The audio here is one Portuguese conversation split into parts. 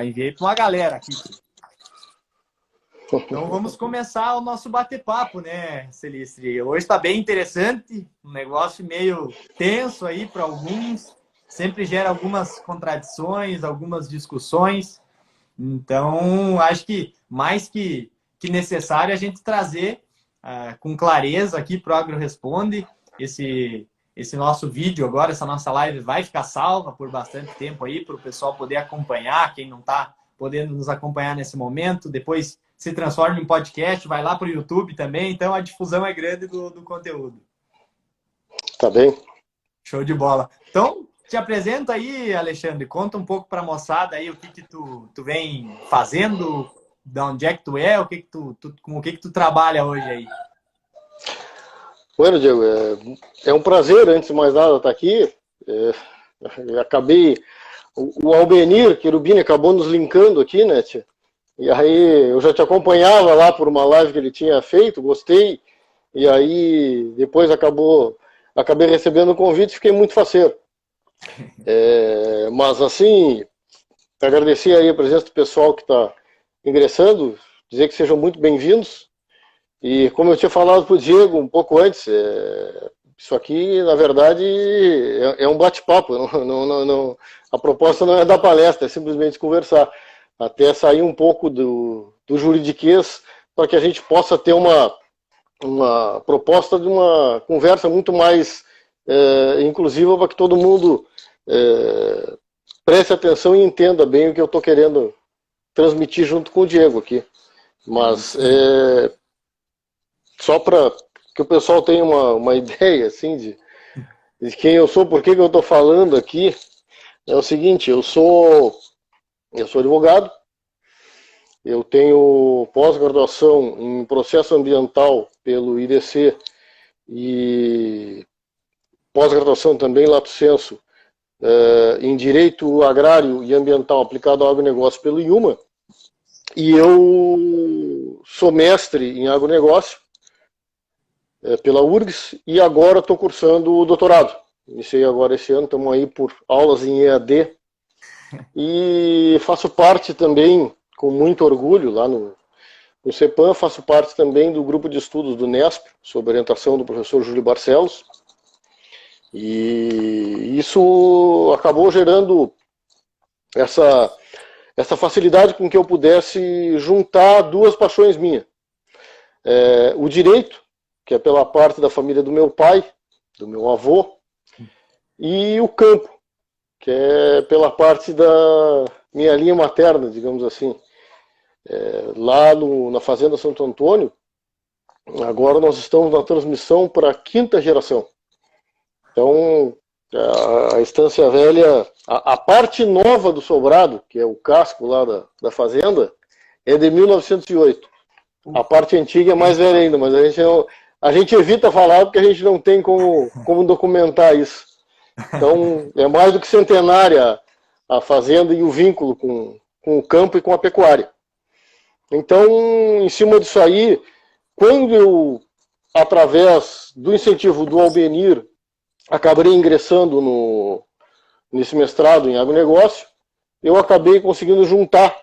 Enviei para uma galera aqui. Então vamos começar o nosso bate-papo, né, Celistre? Hoje está bem interessante, um negócio meio tenso aí para alguns, sempre gera algumas contradições, algumas discussões. Então, acho que mais que necessário a gente trazer com clareza aqui para o Agro Responde. Esse nosso vídeo agora, essa nossa live vai ficar salva por bastante tempo aí, para o pessoal poder acompanhar, quem não está podendo nos acompanhar nesse momento. Depois se transforma em podcast, vai lá para o YouTube também. Então, a difusão é grande do conteúdo. Tá bem. Show de bola. Então, te apresenta aí, Alexandre. Conta um pouco para a moçada aí o que tu vem fazendo, de onde é que tu é, com o que tu trabalha hoje aí. Bueno, Diego, é um prazer, antes de mais nada, estar aqui. Acabei... O Albenir Cherubini acabou nos linkando aqui, né, tia? E aí eu já te acompanhava lá por uma live que ele tinha feito, gostei. E aí depois acabei recebendo o convite e fiquei muito faceiro. Mas assim, agradecer aí a presença do pessoal que está ingressando, dizer que sejam muito bem-vindos. E como eu tinha falado para o Diego um pouco antes, isso aqui, na verdade, é um bate-papo. A proposta não é dar palestra, é simplesmente conversar. Até sair um pouco do juridiquês para que a gente possa ter uma proposta de uma conversa muito mais inclusiva para que todo mundo preste atenção e entenda bem o que eu estou querendo transmitir junto com o Diego aqui. Mas só para que o pessoal tenha uma ideia assim, de quem eu sou, por que eu estou falando aqui, é o seguinte: eu sou advogado, eu tenho pós-graduação em processo ambiental pelo IDC e pós-graduação também, lato sensu, em direito agrário e ambiental aplicado ao agronegócio pelo IUMA, e eu sou mestre em agronegócio pela URGS e agora estou cursando o doutorado. Iniciei agora esse ano, estamos aí por aulas em EAD e faço parte também, com muito orgulho, lá no CEPAM, faço parte também do grupo de estudos do NESP, sob orientação do professor Júlio Barcelos. E isso acabou gerando essa facilidade com que eu pudesse juntar duas paixões minhas. O direito, que é pela parte da família do meu pai, do meu avô, e o campo, que é pela parte da minha linha materna, digamos assim. Lá na Fazenda Santo Antônio, agora nós estamos na transmissão para a 5ª geração. Então, a Estância Velha, a parte nova do sobrado, que é o casco lá da fazenda, é de 1908. A parte antiga é mais velha ainda, mas a gente evita falar porque a gente não tem como documentar isso. Então, é mais do que centenária a fazenda e o vínculo com o campo e com a pecuária. Então, em cima disso aí, quando eu, através do incentivo do Albenir, acabei ingressando nesse mestrado em agronegócio, eu acabei conseguindo juntar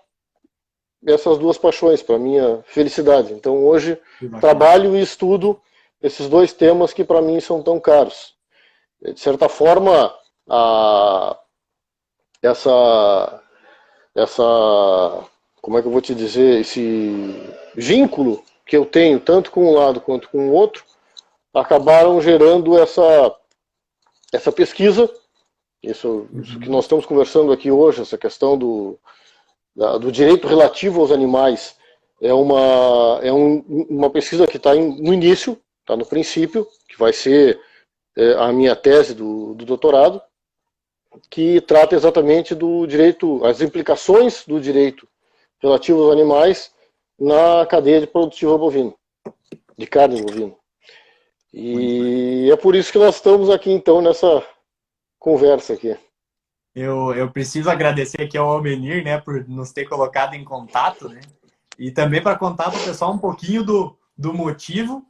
essas duas paixões para minha felicidade. Então, hoje, trabalho e estudo esses dois temas que para mim são tão caros. De certa forma, como é que eu vou te dizer, esse vínculo que eu tenho, tanto com um lado quanto com o outro, acabaram gerando essa pesquisa, isso que nós estamos conversando aqui hoje, essa questão do direito relativo aos animais, é uma pesquisa que está no início, está no princípio, que vai ser a minha tese do doutorado, que trata exatamente do direito, as implicações do direito relativo aos animais na cadeia produtiva bovina, de carne bovina. E é por isso que nós estamos aqui, então, nessa conversa aqui. Eu preciso agradecer aqui ao Albenir, né, por nos ter colocado em contato, né, e também para contar para o pessoal um pouquinho do motivo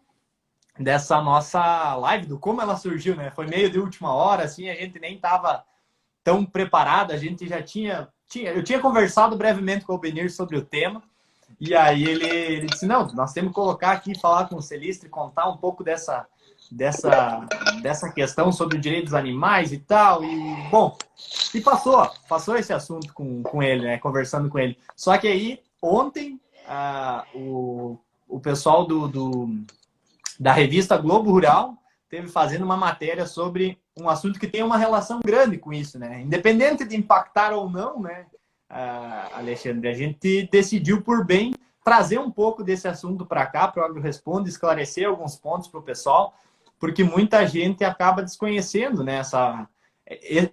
dessa nossa live, do como ela surgiu, né? Foi meio de última hora, assim, a gente nem estava tão preparado, a gente já tinha eu tinha conversado brevemente com o Benir sobre o tema, e aí ele disse, não, nós temos que colocar aqui, falar com o Celistre, contar um pouco dessa questão sobre o direito dos animais e tal, e bom, e passou esse assunto com ele, né, conversando com ele. Só que aí, ontem, o pessoal da revista Globo Rural teve fazendo uma matéria sobre um assunto que tem uma relação grande com isso, né? Independente de impactar ou não, né, Alexandre, a gente decidiu por bem trazer um pouco desse assunto para cá, para o AgroResponde, esclarecer alguns pontos para o pessoal, porque muita gente acaba desconhecendo, né,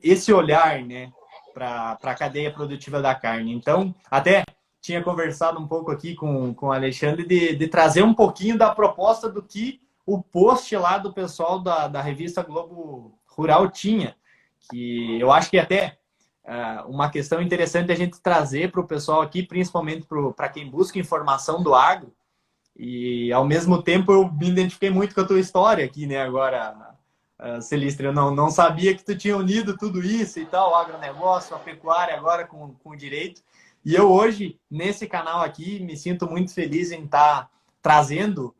esse olhar, né, para a cadeia produtiva da carne. Então, até tinha conversado um pouco aqui com o Alexandre de trazer um pouquinho da proposta do que o post lá do pessoal da revista Globo Rural tinha, que eu acho que até uma questão interessante a gente trazer para o pessoal aqui, principalmente para quem busca informação do agro, e ao mesmo tempo eu me identifiquei muito com a tua história aqui, né, agora, Celistre, eu não sabia que tu tinha unido tudo isso e tal, o agronegócio, a pecuária agora com o direito, e eu hoje, nesse canal aqui, me sinto muito feliz em estar trazendo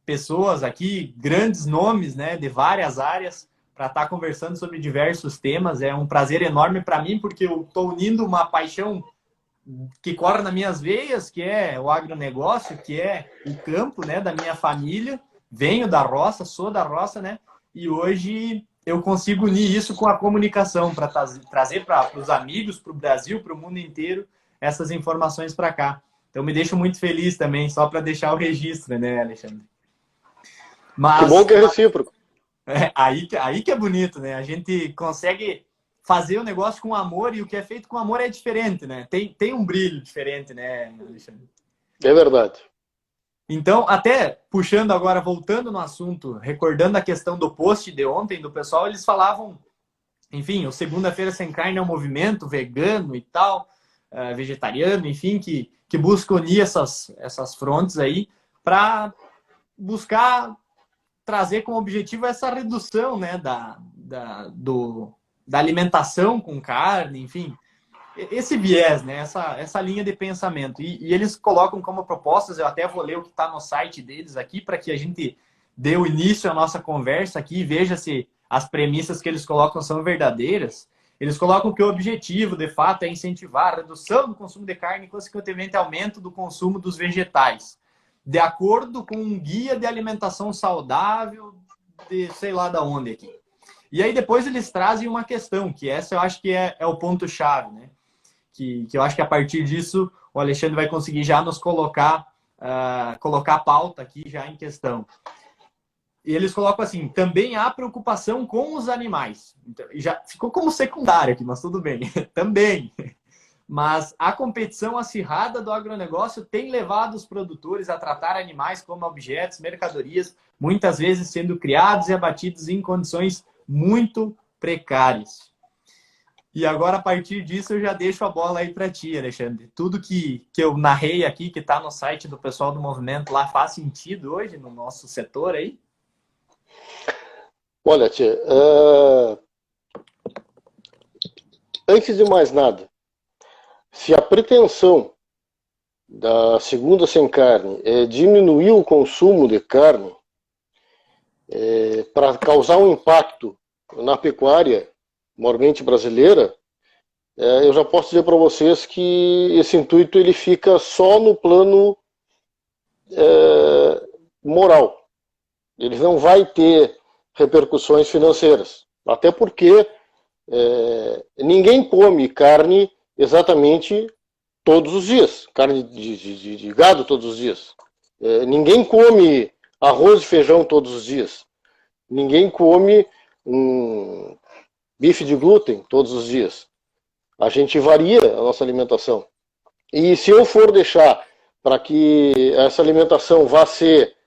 pessoas aqui, grandes nomes, né, de várias áreas, para estar conversando sobre diversos temas. É um prazer enorme para mim, porque eu estou unindo uma paixão que corre nas minhas veias, que é o agronegócio, que é o campo, né, da minha família. Venho da roça, sou da roça, né, e hoje eu consigo unir isso com a comunicação para trazer para os amigos, para o Brasil, para o mundo inteiro, essas informações para cá. Então, me deixo muito feliz também, só para deixar o registro, né, Alexandre? Mas, que bom que é recíproco. Aí que é bonito, né? A gente consegue fazer o negócio com amor, e o que é feito com amor é diferente, né? Tem um brilho diferente, né, Alexandre? É verdade. Então, até puxando agora, voltando no assunto, recordando a questão do post de ontem do pessoal, eles falavam, enfim, o Segunda-feira Sem Carne é um movimento vegano e tal, vegetariano, enfim, que busca unir essas frontes aí para buscar trazer como objetivo essa redução, né, da alimentação com carne, enfim, esse viés, né, essa linha de pensamento. E eles colocam como propostas, eu até vou ler o que está no site deles aqui, para que a gente dê o início à nossa conversa aqui e veja se as premissas que eles colocam são verdadeiras. Eles colocam que o objetivo, de fato, é incentivar a redução do consumo de carne e, consequentemente, aumento do consumo dos vegetais, de acordo com um guia de alimentação saudável de sei lá da onde aqui. E aí depois eles trazem uma questão, que essa eu acho que é o ponto-chave, né? Que eu acho que a partir disso o Alexandre vai conseguir já nos colocar a pauta aqui já em questão. E eles colocam assim, também há preocupação com os animais. Então, já ficou como secundário aqui, mas tudo bem. Também. Mas a competição acirrada do agronegócio tem levado os produtores a tratar animais como objetos, mercadorias, muitas vezes sendo criados e abatidos em condições muito precárias. E agora, a partir disso, eu já deixo a bola aí para ti, Alexandre. Tudo que eu narrei aqui, que está no site do pessoal do movimento lá, faz sentido hoje no nosso setor aí? Olha, tia, antes de mais nada, se a pretensão da Segunda Sem Carne é diminuir o consumo de carne para causar um impacto na pecuária, maiormente brasileira, eu já posso dizer para vocês que esse intuito ele fica só no plano moral. Ele não vai ter repercussões financeiras, até porque ninguém come carne exatamente todos os dias, carne de gado todos os dias. Ninguém come arroz e feijão todos os dias. Ninguém come um bife de glúten todos os dias. A gente varia a nossa alimentação. E se eu for deixar para que essa alimentação vá ser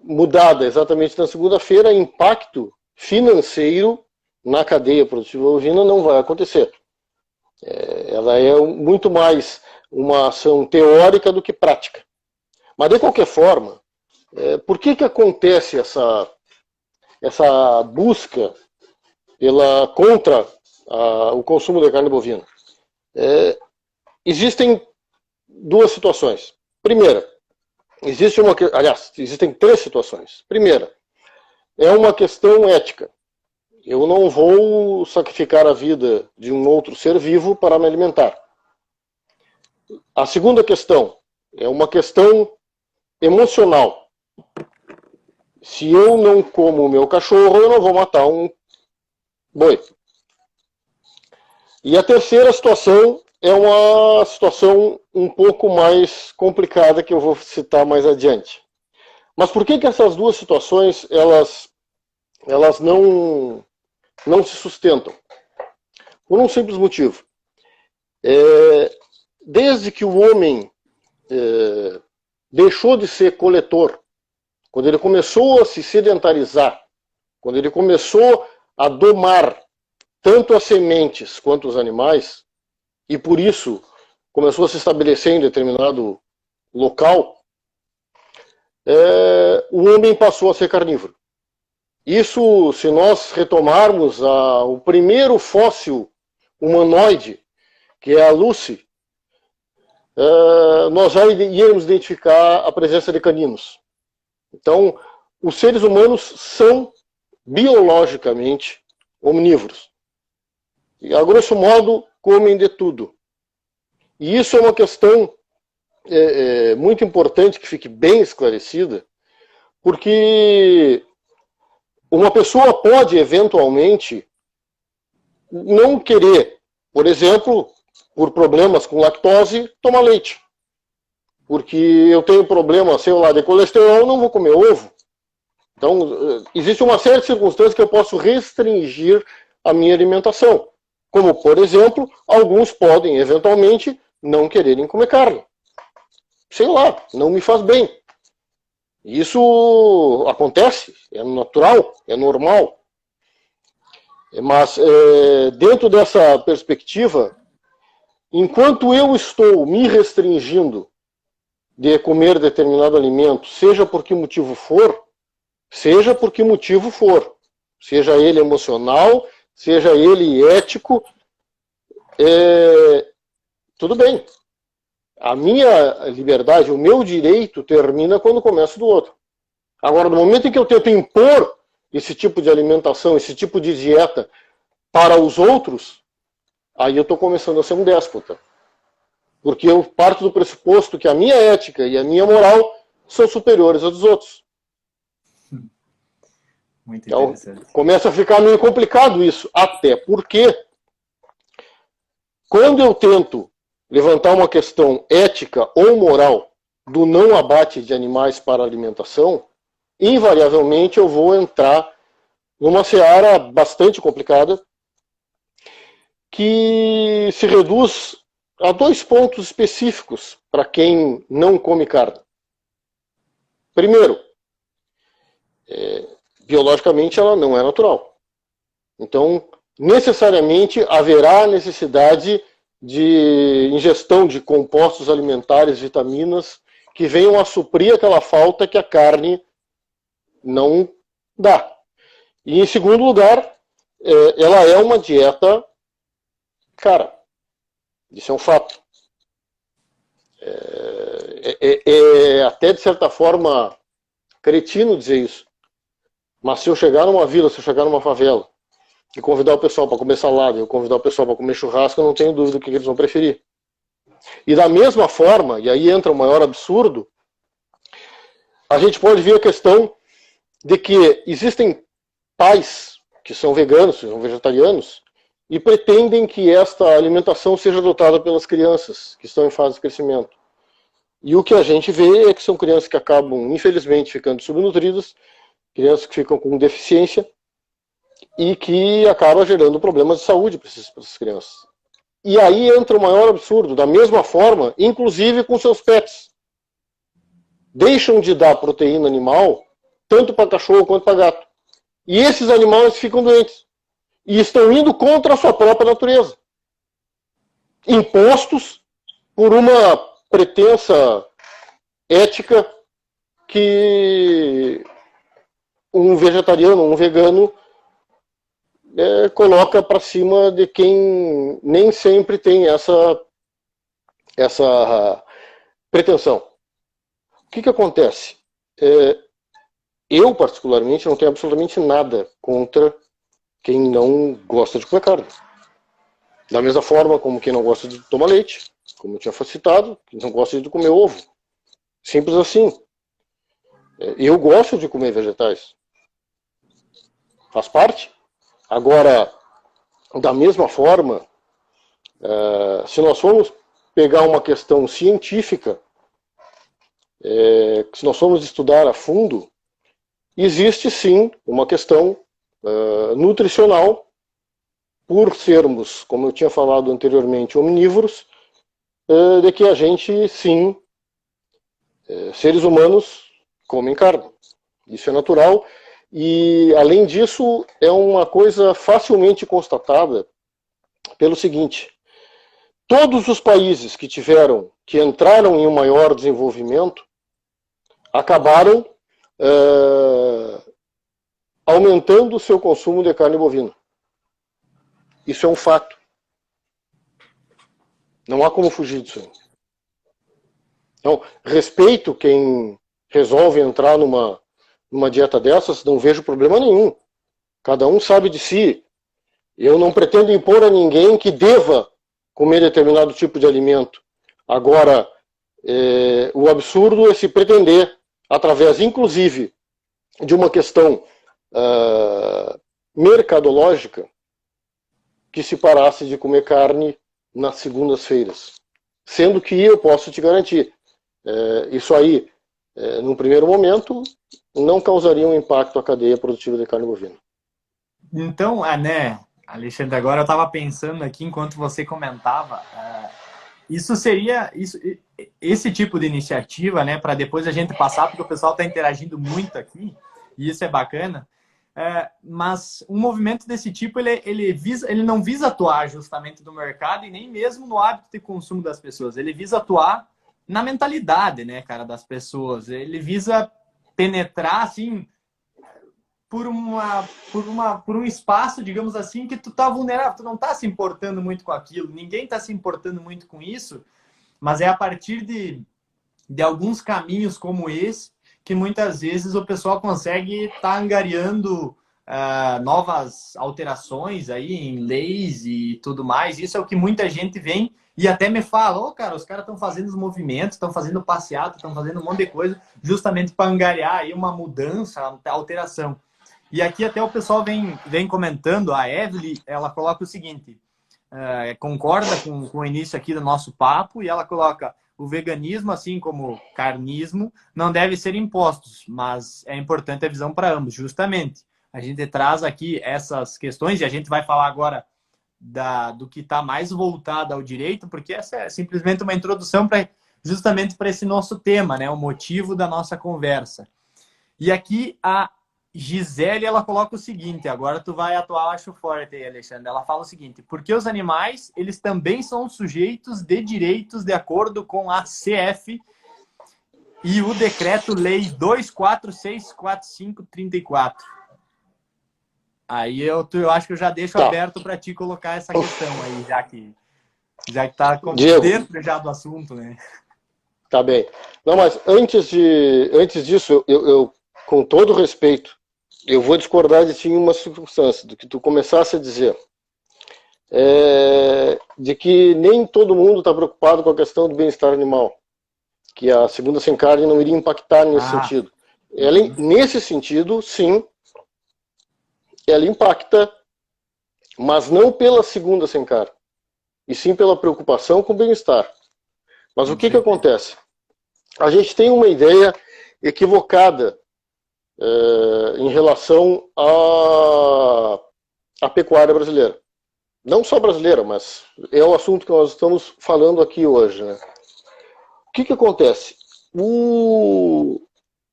mudada exatamente na segunda-feira, impacto financeiro na cadeia produtiva bovina não vai acontecer. Ela é muito mais uma ação teórica do que prática. Mas, de qualquer forma, por que acontece essa busca contra o consumo de carne bovina. Existem duas situações. Primeira, existem três situações. Primeira, é uma questão ética. Eu não vou sacrificar a vida de um outro ser vivo para me alimentar. A segunda questão é uma questão emocional. Se eu não como o meu cachorro, eu não vou matar um boi. E a terceira situação é uma situação um pouco mais complicada que eu vou citar mais adiante. Mas por que essas duas situações elas não se sustentam? Por um simples motivo. Desde que o homem deixou de ser coletor, quando ele começou a se sedentarizar, quando ele começou a domar tanto as sementes quanto os animais, e por isso começou a se estabelecer em determinado local, o homem passou a ser carnívoro. Isso, se nós retomarmos o primeiro fóssil humanoide, que é a Lucy, nós já iremos identificar a presença de caninos. Então, os seres humanos são biologicamente omnívoros. E, a grosso modo, comem de tudo. E isso é uma questão muito importante que fique bem esclarecida, porque uma pessoa pode, eventualmente, não querer, por exemplo, por problemas com lactose, tomar leite. Porque eu tenho problema, sei lá, de colesterol, não vou comer ovo. Então, existe uma série de circunstâncias que eu posso restringir a minha alimentação. Como, por exemplo, alguns podem, eventualmente, não quererem comer carne. Sei lá, não me faz bem. Isso acontece, é natural, é normal. Mas, dentro dessa perspectiva, enquanto eu estou me restringindo de comer determinado alimento, seja por que motivo for, seja ele emocional, seja ele ético, tudo bem. A minha liberdade, o meu direito termina quando começa do outro. Agora, no momento em que eu tento impor esse tipo de alimentação, esse tipo de dieta para os outros, aí eu estou começando a ser um déspota. Porque eu parto do pressuposto que a minha ética e a minha moral são superiores às dos outros. Muito interessante. Então, começa a ficar meio complicado isso. Até porque, quando eu tento levantar uma questão ética ou moral do não abate de animais para alimentação, invariavelmente eu vou entrar numa seara bastante complicada que se reduz a dois pontos específicos para quem não come carne. Primeiro, biologicamente ela não é natural. Então, necessariamente haverá necessidade de ingestão de compostos alimentares, vitaminas, que venham a suprir aquela falta que a carne não dá. E, em segundo lugar, ela é uma dieta cara. Isso é um fato. Até, de certa forma, cretino dizer isso. Mas se eu chegar numa vila, se eu chegar numa favela, e convidar o pessoal para comer salada, eu convidar o pessoal para comer churrasco, eu não tenho dúvida do que eles vão preferir. E da mesma forma, e aí entra o maior absurdo, a gente pode ver a questão de que existem pais que são veganos, são vegetarianos, e pretendem que esta alimentação seja adotada pelas crianças que estão em fase de crescimento. E o que a gente vê é que são crianças que acabam, infelizmente, ficando subnutridas, crianças que ficam com deficiência, e que acaba gerando problemas de saúde para essas crianças. E aí entra o maior absurdo, da mesma forma, inclusive com seus pets. Deixam de dar proteína animal, tanto para cachorro quanto para gato. E esses animais ficam doentes. E estão indo contra a sua própria natureza. Impostos por uma pretensa ética que um vegetariano, um vegano, coloca para cima de quem nem sempre tem essa pretensão. O que acontece? Eu, particularmente, não tenho absolutamente nada contra quem não gosta de comer carne. Da mesma forma como quem não gosta de tomar leite, como eu tinha citado, quem não gosta de comer ovo. Simples assim. Eu gosto de comer vegetais. Faz parte. Agora, da mesma forma, se nós formos pegar uma questão científica, se nós formos estudar a fundo, existe sim uma questão nutricional, por sermos, como eu tinha falado anteriormente, omnívoros, de que a gente sim, seres humanos, comem carne. Isso é natural. E, além disso, é uma coisa facilmente constatada pelo seguinte: todos os países que entraram em um maior desenvolvimento, acabaram aumentando o seu consumo de carne bovina. Isso é um fato. Não há como fugir disso aí. Então, respeito quem resolve entrar numa dieta dessas, não vejo problema nenhum. Cada um sabe de si. Eu não pretendo impor a ninguém que deva comer determinado tipo de alimento. Agora, o absurdo é se pretender, através, inclusive, de uma questão mercadológica, que se parasse de comer carne nas segundas-feiras. Sendo que eu posso te garantir, isso aí, num primeiro momento, não causaria um impacto à cadeia produtiva de carne bovina. Então, né, Alexandre, agora eu estava pensando aqui enquanto você comentava, esse tipo de iniciativa, né, para depois a gente passar, porque o pessoal está interagindo muito aqui, e isso é bacana, mas um movimento desse tipo, ele não visa atuar justamente no mercado e nem mesmo no hábito de consumo das pessoas, ele visa atuar na mentalidade, né, cara, das pessoas, ele visa penetrar, assim, por um espaço, digamos assim, que tu tá vulnerável, tu não tá se importando muito com aquilo, ninguém tá se importando muito com isso, mas é a partir de alguns caminhos como esse que muitas vezes o pessoal consegue estar angariando novas alterações aí em leis e tudo mais. Isso é o que muita gente vem e até me fala, cara, os caras estão fazendo os movimentos, estão fazendo passeata, estão fazendo um monte de coisa justamente para angariar aí uma mudança, alteração. E aqui até o pessoal vem comentando, a Evelyn, ela coloca o seguinte, concorda com o início aqui do nosso papo, e ela coloca: o veganismo, assim como o carnismo, não deve ser impostos, mas é importante a visão para ambos, justamente. A gente traz aqui essas questões, e a gente vai falar agora do que está mais voltado ao direito, porque essa é simplesmente uma introdução justamente para esse nosso tema, né? O motivo da nossa conversa. E aqui a Gisele, ela coloca o seguinte, agora tu vai atuar, acho forte aí, Alexandre. Ela fala o seguinte: porque os animais, eles também são sujeitos de direitos de acordo com a CF e o Decreto-Lei 24645-34. Aí eu acho que eu já deixo aberto para ti colocar essa questão aí, já que tá dentro já do assunto, né? Tá bem. Não, mas antes disso, eu com todo respeito, eu vou discordar de ti em uma circunstância, do que tu começasse a dizer, de que nem todo mundo está preocupado com a questão do bem-estar animal, que a segunda sem carne não iria impactar nesse sentido. Nesse sentido, sim, ela impacta, mas não pela segunda sem carne, e sim pela preocupação com o bem-estar. Mas o que acontece? A gente tem uma ideia equivocada em relação à pecuária brasileira. Não só brasileira, mas é o assunto que nós estamos falando aqui hoje, né? O que acontece?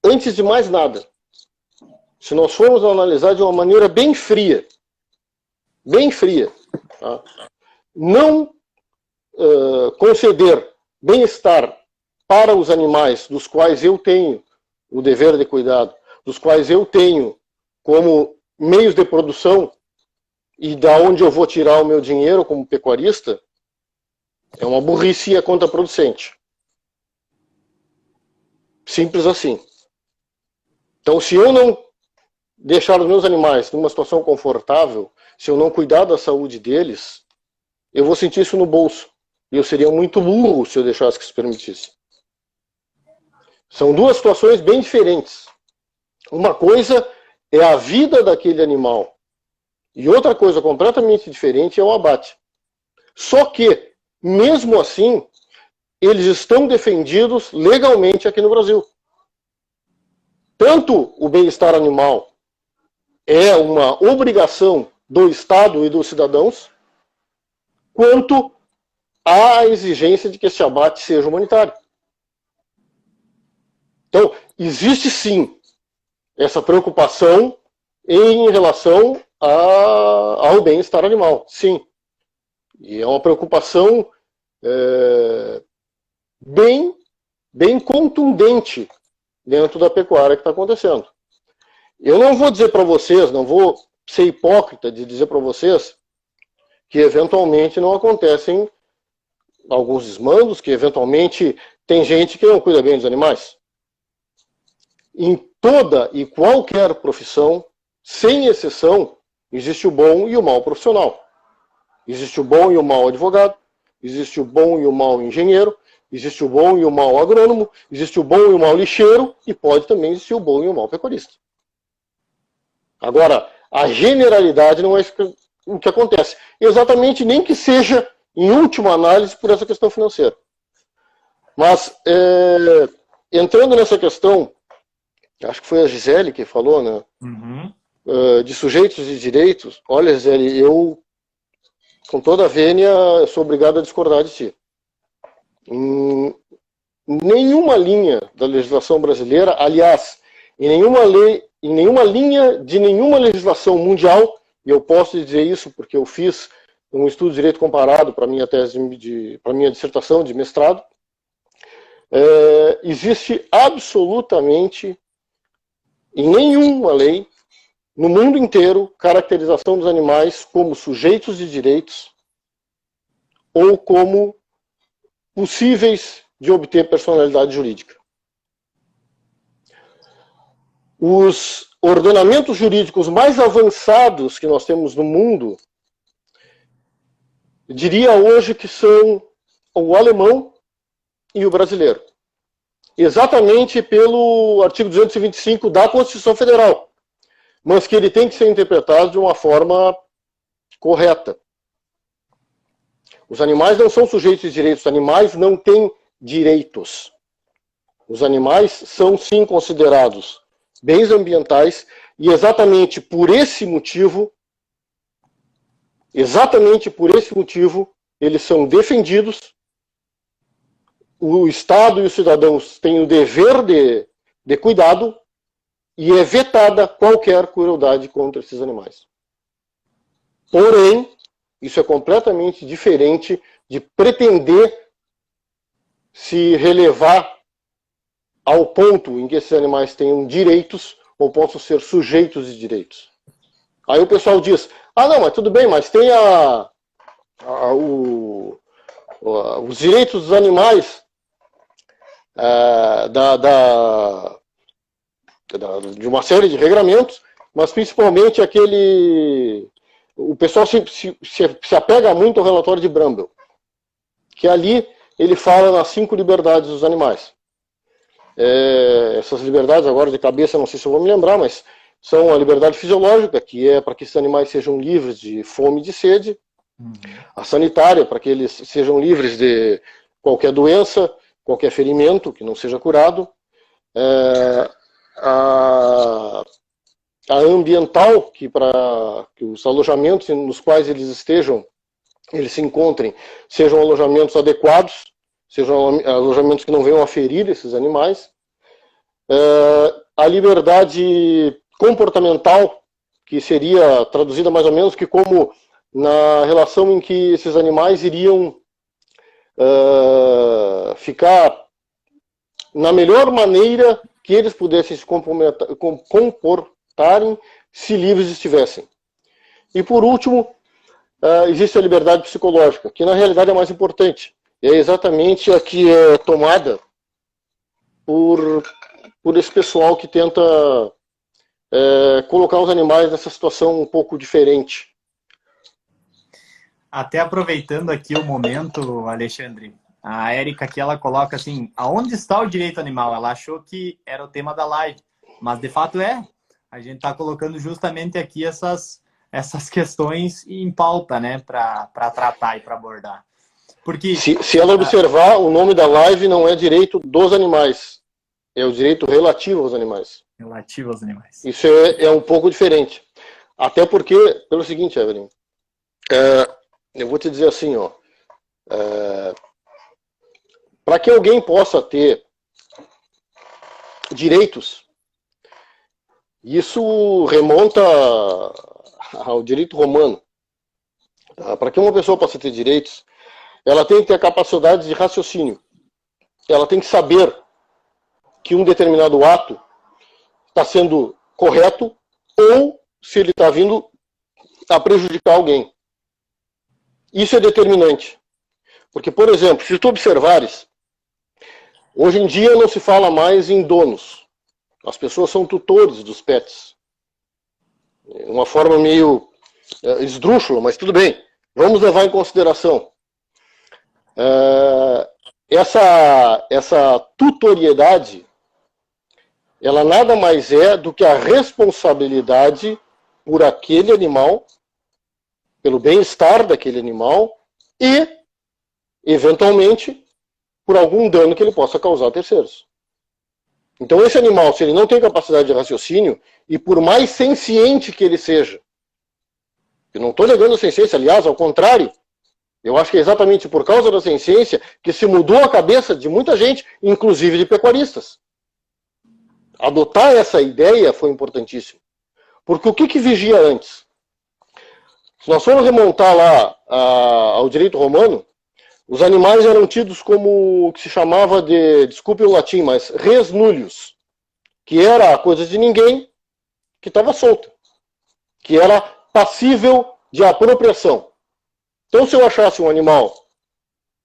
Antes de mais nada, se nós formos analisar de uma maneira bem fria, tá? Não conceder bem-estar para os animais dos quais eu tenho o dever de cuidado, dos quais eu tenho como meios de produção e da onde eu vou tirar o meu dinheiro como pecuarista, é uma burrice e é contraproducente. Simples assim. Então, se eu não deixar os meus animais numa situação confortável, se eu não cuidar da saúde deles, eu vou sentir isso no bolso. E eu seria muito burro se eu deixasse que isso permitisse. São duas situações bem diferentes. Uma coisa é a vida daquele animal. E outra coisa completamente diferente é o abate. Só que, mesmo assim, eles estão defendidos legalmente aqui no Brasil. Tanto o bem-estar animal é uma obrigação do Estado e dos cidadãos, quanto a exigência de que esse abate seja humanitário. Então, existe sim essa preocupação em relação ao bem-estar animal, sim. E é uma preocupação bem contundente dentro da pecuária que está acontecendo. Eu não vou dizer para vocês, não vou ser hipócrita de dizer para vocês que eventualmente não acontecem alguns desmandos, que eventualmente tem gente que não cuida bem dos animais. Em toda e qualquer profissão, sem exceção, existe o bom e o mau profissional. Existe o bom e o mau advogado, existe o bom e o mau engenheiro, existe o bom e o mau agrônomo, existe o bom e o mau lixeiro e pode também existir o bom e o mau pecuarista. Agora, a generalidade não é o que acontece. Exatamente, nem que seja, em última análise, por essa questão financeira. Mas, entrando nessa questão, acho que foi a Gisele que falou, né? De sujeitos e direitos. Olha, Gisele, eu, com toda a vênia, sou obrigado a discordar de ti. Em nenhuma linha da legislação brasileira, aliás, em nenhuma linha de nenhuma legislação mundial, e eu posso dizer isso porque eu fiz um estudo de direito comparado para minha tese, para minha dissertação de mestrado, existe absolutamente em nenhuma lei no mundo inteiro caracterização dos animais como sujeitos de direitos ou como possíveis de obter personalidade jurídica. Os ordenamentos jurídicos mais avançados que nós temos no mundo, diria hoje que são o alemão e o brasileiro. Exatamente pelo artigo 225 da Constituição Federal, mas que ele tem que ser interpretado de uma forma correta. Os animais não são sujeitos de direitos, os animais não têm direitos. Os animais são sim considerados bens ambientais e exatamente por esse motivo, eles são defendidos. O Estado e os cidadãos têm o dever de cuidado e é vetada qualquer crueldade contra esses animais. Porém, isso é completamente diferente de pretender se relevar ao ponto em que esses animais tenham direitos ou possam ser sujeitos de direitos. Aí o pessoal diz, não, mas tudo bem, mas tem os direitos dos animais de uma série de regramentos, mas principalmente o pessoal se apega muito ao relatório de Bramble, que ali ele fala nas 5 liberdades dos animais. Essas liberdades, agora de cabeça, não sei se eu vou me lembrar, mas são a liberdade fisiológica, que é para que esses animais sejam livres de fome e de sede, a sanitária, para que eles sejam livres de qualquer doença, qualquer ferimento que não seja curado, a ambiental, que para que os alojamentos nos quais eles se encontrem, sejam alojamentos adequados, sejam alojamentos que não venham a ferir esses animais. A liberdade comportamental, que seria traduzida mais ou menos que como na relação em que esses animais iriam ficar na melhor maneira que eles pudessem se comportarem se livres estivessem. E por último, existe a liberdade psicológica, que na realidade é mais importante. É exatamente a que é tomada por esse pessoal que tenta colocar os animais nessa situação um pouco diferente. Até aproveitando aqui o momento, Alexandre, a Érica aqui, ela coloca assim, aonde está o direito animal? Ela achou que era o tema da live, mas de fato é. A gente está colocando justamente aqui essas questões em pauta, né, para tratar e para abordar. Porque se ela observar, o nome da live não é direito dos animais, é o direito relativo aos animais. Relativo aos animais. Isso é um pouco diferente. Até porque, pelo seguinte, Evelyn, eu vou te dizer assim, ó, para que alguém possa ter direitos, isso remonta ao direito romano. Para que uma pessoa possa ter direitos, ela tem que ter a capacidade de raciocínio. Ela tem que saber que um determinado ato está sendo correto ou se ele está vindo a prejudicar alguém. Isso é determinante. Porque, por exemplo, se tu observares, hoje em dia não se fala mais em donos. As pessoas são tutores dos pets. Uma forma meio esdrúxula, mas tudo bem. Vamos levar em consideração. Essa tutoriedade, ela nada mais é do que a responsabilidade por aquele animal, pelo bem-estar daquele animal e, eventualmente, por algum dano que ele possa causar a terceiros. Então, esse animal, se ele não tem capacidade de raciocínio, e por mais senciente que ele seja, eu não estou negando a senciência, aliás, ao contrário, eu acho que é exatamente por causa da senciência que se mudou a cabeça de muita gente, inclusive de pecuaristas. Adotar essa ideia foi importantíssimo. Porque o que vigia antes? Se nós formos remontar lá ao direito romano, os animais eram tidos como o que se chamava de, desculpe o latim, mas res nullius, que era a coisa de ninguém que estava solta, que era passível de apropriação. Então, se eu achasse um animal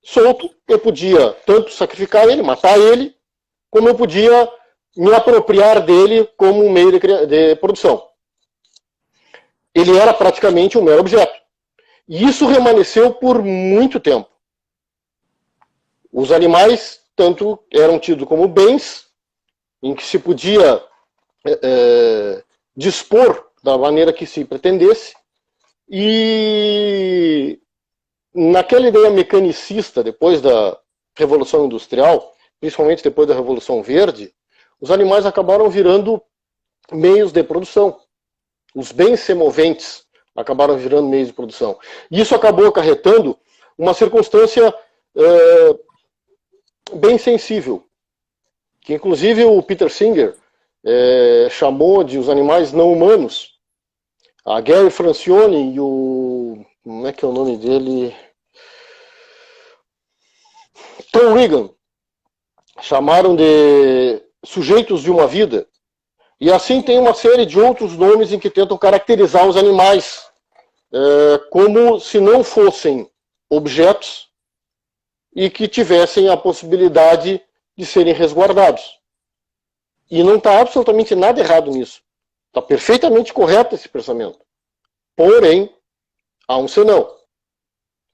solto, eu podia tanto sacrificar ele, matar ele, como eu podia me apropriar dele como um meio de produção. Ele era praticamente um mero objeto. E isso remanesceu por muito tempo. Os animais, tanto eram tidos como bens, em que se podia dispor da maneira que se pretendesse, e naquela ideia mecanicista, depois da Revolução Industrial, principalmente depois da Revolução Verde, os animais acabaram virando meios de produção. Os bens semoventes acabaram virando meios de produção. E isso acabou acarretando uma circunstância bem sensível, que inclusive o Peter Singer chamou de os animais não humanos. A Gary Francione e o... como é que é o nome dele? Tom Regan chamaram de sujeitos de uma vida. E assim tem uma série de outros nomes em que tentam caracterizar os animais como se não fossem objetos e que tivessem a possibilidade de serem resguardados. E não está absolutamente nada errado nisso. Está perfeitamente correto esse pensamento. Porém, há um senão.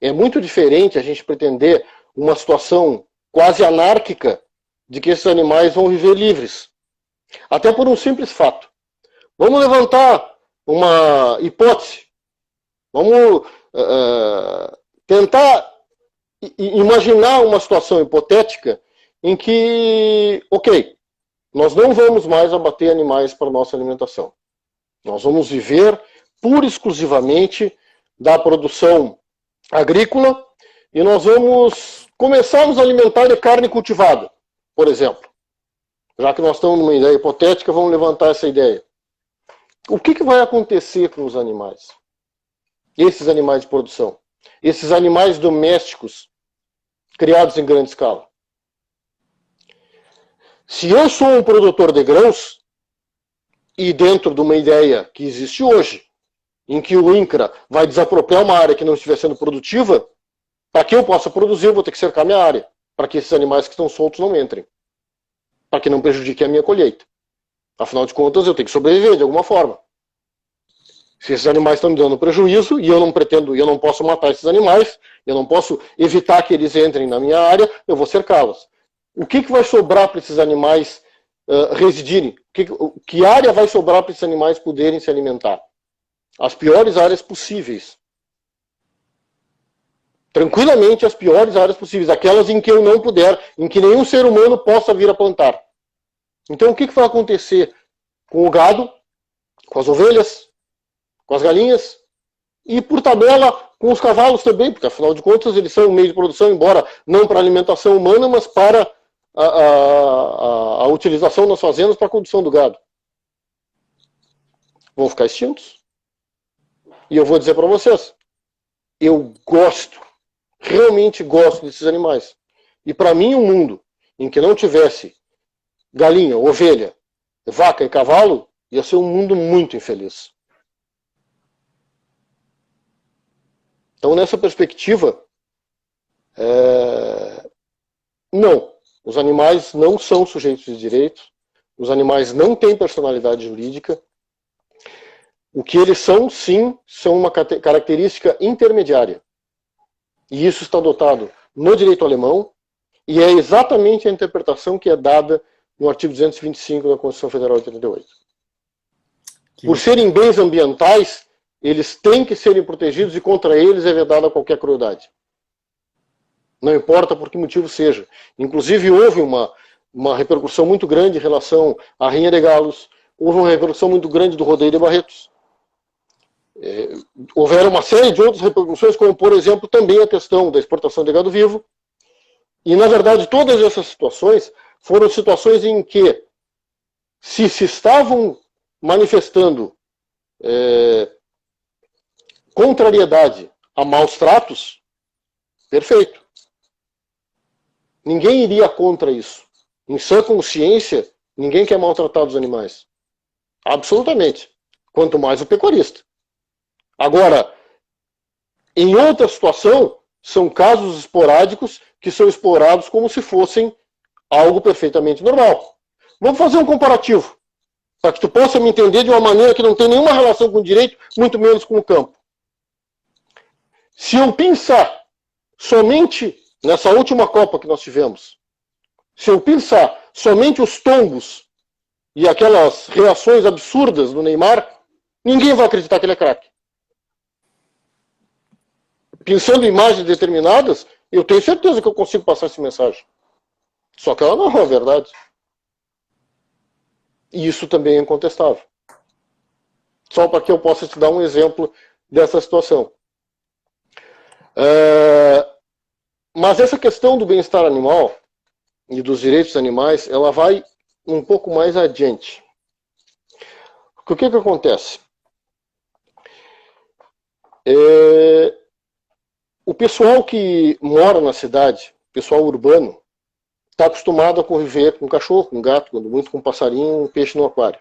É muito diferente a gente pretender uma situação quase anárquica de que esses animais vão viver livres. Até por um simples fato. Vamos levantar uma hipótese. Vamos tentar imaginar uma situação hipotética em que, ok, nós não vamos mais abater animais para nossa alimentação. Nós vamos viver pura e exclusivamente da produção agrícola e nós vamos começar a nos alimentar de carne cultivada, por exemplo. Já que nós estamos numa ideia hipotética, vamos levantar essa ideia. O que vai acontecer com os animais? Esses animais de produção. Esses animais domésticos criados em grande escala. Se eu sou um produtor de grãos, e dentro de uma ideia que existe hoje, em que o INCRA vai desapropriar uma área que não estiver sendo produtiva, para que eu possa produzir, eu vou ter que cercar minha área, para que esses animais que estão soltos não entrem, para que não prejudique a minha colheita. Afinal de contas, eu tenho que sobreviver de alguma forma. Se esses animais estão me dando prejuízo e eu não pretendo, eu não posso matar esses animais, eu não posso evitar que eles entrem na minha área, eu vou cercá-los. O que vai sobrar para esses animais residirem? Que área vai sobrar para esses animais poderem se alimentar? As piores áreas possíveis. Tranquilamente as piores áreas possíveis, aquelas em que eu não puder, em que nenhum ser humano possa vir a plantar. Então o que vai acontecer com o gado, com as ovelhas, com as galinhas e, por tabela, com os cavalos também, porque afinal de contas eles são um meio de produção, embora não para alimentação humana, mas para a utilização nas fazendas para a condução do gado. Vão ficar extintos. E eu vou dizer para vocês, eu gosto, realmente gosto desses animais. E para mim, um mundo em que não tivesse galinha, ovelha, vaca e cavalo, ia ser um mundo muito infeliz. Então, nessa perspectiva, não. Os animais não são sujeitos de direitos, os animais não têm personalidade jurídica. O que eles são, sim, são uma característica intermediária. E isso está adotado no direito alemão, e é exatamente a interpretação que é dada no artigo 225 da Constituição Federal de 88. Por serem bens ambientais, eles têm que serem protegidos e contra eles é vedada qualquer crueldade. Não importa por que motivo seja. Inclusive, houve uma repercussão muito grande em relação à Rinha de Galos, houve uma repercussão muito grande do Rodeio de Barretos. Houveram uma série de outras repercussões, como, por exemplo, também a questão da exportação de gado vivo. E, na verdade, todas essas situações foram situações em que, se estavam manifestando contrariedade a maus tratos, perfeito. Ninguém iria contra isso. Em sã consciência, ninguém quer maltratar os animais. Absolutamente. Quanto mais o pecuarista. Agora, em outra situação, são casos esporádicos que são explorados como se fossem algo perfeitamente normal. Vamos fazer um comparativo, para que tu possa me entender de uma maneira que não tem nenhuma relação com o direito, muito menos com o campo. Se eu pensar somente nessa última Copa que nós tivemos, se eu pensar somente os tombos e aquelas reações absurdas do Neymar, ninguém vai acreditar que ele é craque. Pensando em imagens determinadas, eu tenho certeza que eu consigo passar essa mensagem. Só que ela não é a verdade. E isso também é incontestável. Só para que eu possa te dar um exemplo dessa situação. Mas essa questão do bem-estar animal e dos direitos animais, ela vai um pouco mais adiante. O que acontece? O pessoal que mora na cidade, pessoal urbano, está acostumado a conviver com cachorro, com gato, quando muito com passarinho, um peixe no aquário.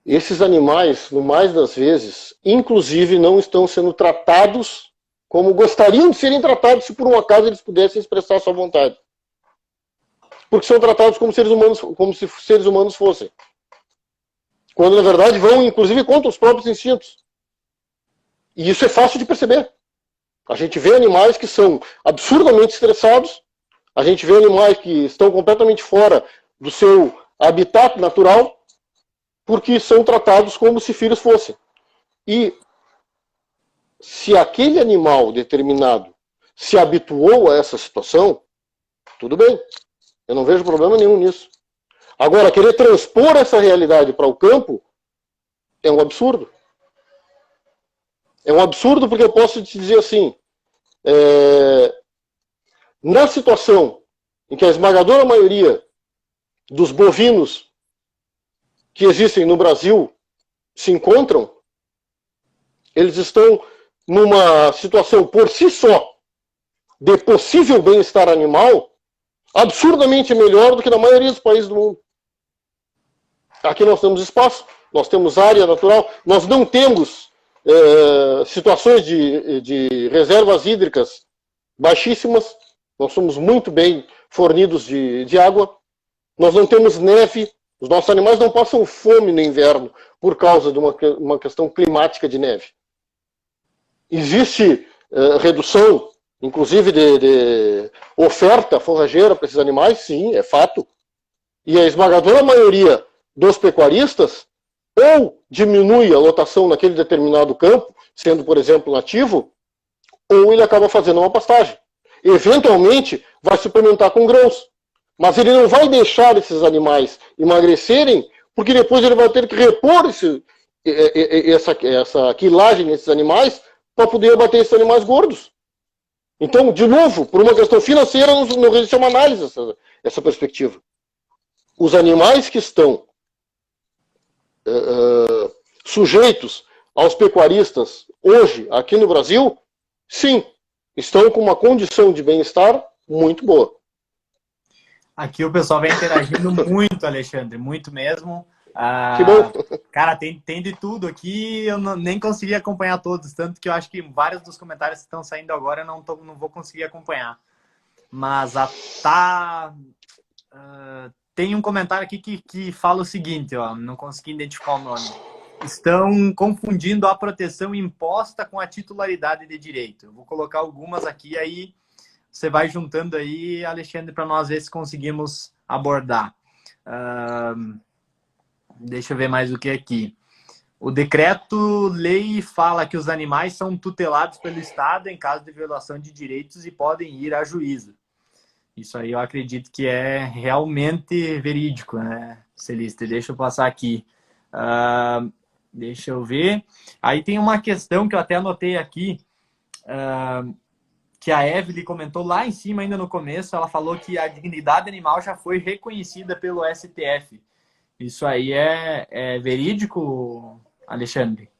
Esses animais, no mais das vezes, inclusive não estão sendo tratados como gostariam de serem tratados se por um acaso eles pudessem expressar a sua vontade. Porque são tratados como seres humanos, como se seres humanos fossem. Quando na verdade vão inclusive contra os próprios instintos. E isso é fácil de perceber. A gente vê animais que são absurdamente estressados, a gente vê animais que estão completamente fora do seu habitat natural, porque são tratados como se filhos fossem. E se aquele animal determinado se habituou a essa situação, tudo bem. Eu não vejo problema nenhum nisso. Agora, querer transpor essa realidade para o campo é um absurdo. É um absurdo porque eu posso te dizer assim, na situação em que a esmagadora maioria dos bovinos que existem no Brasil se encontram, eles estão numa situação por si só de possível bem-estar animal absurdamente melhor do que na maioria dos países do mundo. Aqui nós temos espaço nós temos área natural, nós não temos situações de reservas hídricas baixíssimas, nós somos muito bem fornidos de água, nós não temos neve, os nossos animais não passam fome no inverno por causa de uma questão climática de neve. Existe redução, inclusive, de oferta forrageira para esses animais, sim, é fato. E a esmagadora maioria dos pecuaristas ou diminui a lotação naquele determinado campo, sendo, por exemplo, nativo, ou ele acaba fazendo uma pastagem. Eventualmente, vai suplementar com grãos. Mas ele não vai deixar esses animais emagrecerem, porque depois ele vai ter que repor essa quilagem nesses animais para poder abater esses animais gordos. Então, de novo, por uma questão financeira, não existe uma análise essa perspectiva. Os animais que estão sujeitos aos pecuaristas hoje, aqui no Brasil, sim, estão com uma condição de bem-estar muito boa. Aqui o pessoal vem interagindo muito, Alexandre, muito mesmo. Que bom. Cara, tem de tudo aqui, eu nem consegui acompanhar todos, tanto que eu acho que vários dos comentários que estão saindo agora eu não vou conseguir acompanhar. Mas tem um comentário aqui que fala o seguinte, ó, não consegui identificar o nome. Estão confundindo a proteção imposta com a titularidade de direito. Eu vou colocar algumas aqui, aí você vai juntando aí, Alexandre, para nós ver se conseguimos abordar. Deixa eu ver mais o que aqui. O decreto-lei fala que os animais são tutelados pelo Estado em caso de violação de direitos e podem ir a juízo. Isso aí eu acredito que é realmente verídico, né, Celiste? Deixa eu passar aqui. Deixa eu ver. Aí tem uma questão que eu até anotei aqui, que a Evelyn comentou lá em cima, ainda no começo. Ela falou que a dignidade animal já foi reconhecida pelo STF. Isso aí é verídico, Alexandre?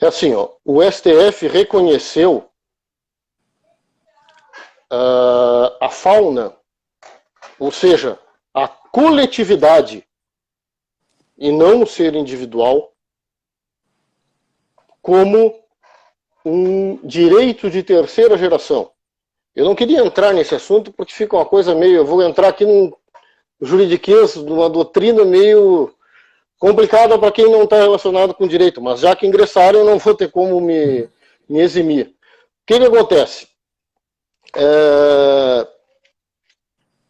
É assim, ó, o STF reconheceu a fauna, ou seja, a coletividade, e não o ser individual, como um direito de terceira geração. Eu não queria entrar nesse assunto porque fica uma coisa meio... Eu vou entrar aqui num juridiquês, numa doutrina meio complicada para quem não está relacionado com direito, mas já que ingressaram, eu não vou ter como me eximir. O que acontece?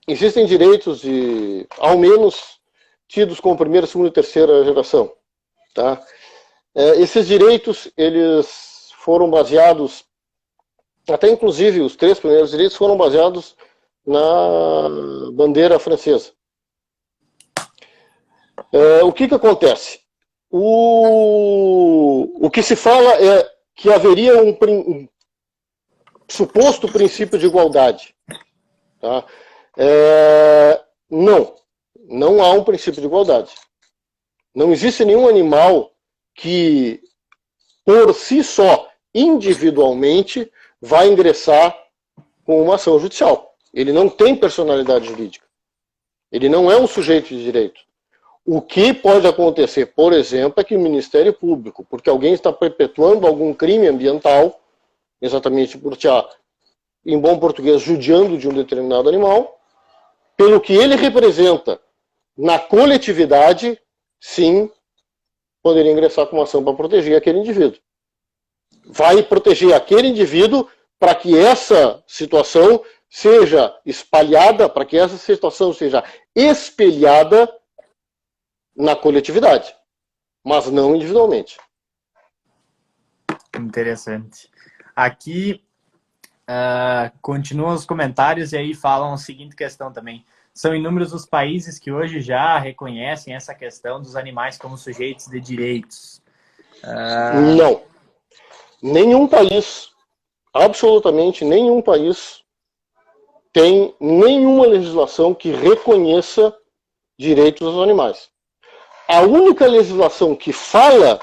Existem direitos ao menos tidos como primeira, segunda e terceira geração. Tá? Esses direitos, eles foram baseados, até inclusive os 3 primeiros direitos foram baseados na bandeira francesa. O que acontece? O que se fala é que haveria um suposto princípio de igualdade. Tá? Não há um princípio de igualdade. Não existe nenhum animal que, por si só, individualmente, vai ingressar com uma ação judicial. Ele não tem personalidade jurídica. Ele não é um sujeito de direito. O que pode acontecer, por exemplo, é que o Ministério Público, porque alguém está perpetuando algum crime ambiental, exatamente por estar, em bom português, judiando de um determinado animal, pelo que ele representa na coletividade, sim, poderia ingressar com uma ação para proteger aquele indivíduo. Vai proteger aquele indivíduo para que essa situação seja espalhada, para que essa situação seja espelhada na coletividade, mas não individualmente. Interessante. Aqui continuam os comentários e aí falam a seguinte questão também. São inúmeros os países que hoje já reconhecem essa questão dos animais como sujeitos de direitos. Não. Nenhum país, absolutamente nenhum país, tem nenhuma legislação que reconheça direitos aos animais. A única legislação que fala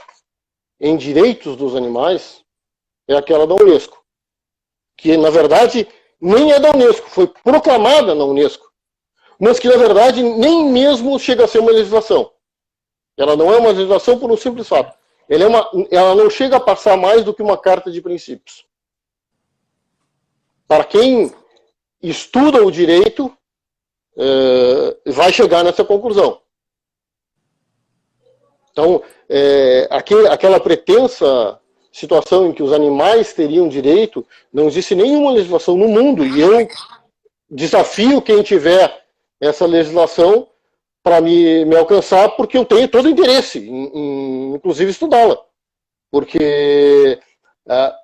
em direitos dos animais é aquela da Unesco, que na verdade nem é da Unesco, foi proclamada na Unesco. mas que, na verdade, nem mesmo chega a ser uma legislação. Ela não é uma legislação por um simples fato. Ela não chega a passar mais do que uma carta de princípios. Para quem estuda o direito, vai chegar nessa conclusão. Então, aquela pretensa situação em que os animais teriam direito, não existe nenhuma legislação no mundo, e eu desafio quem tiver essa legislação para me alcançar, porque eu tenho todo o interesse em inclusive, estudá-la. Porque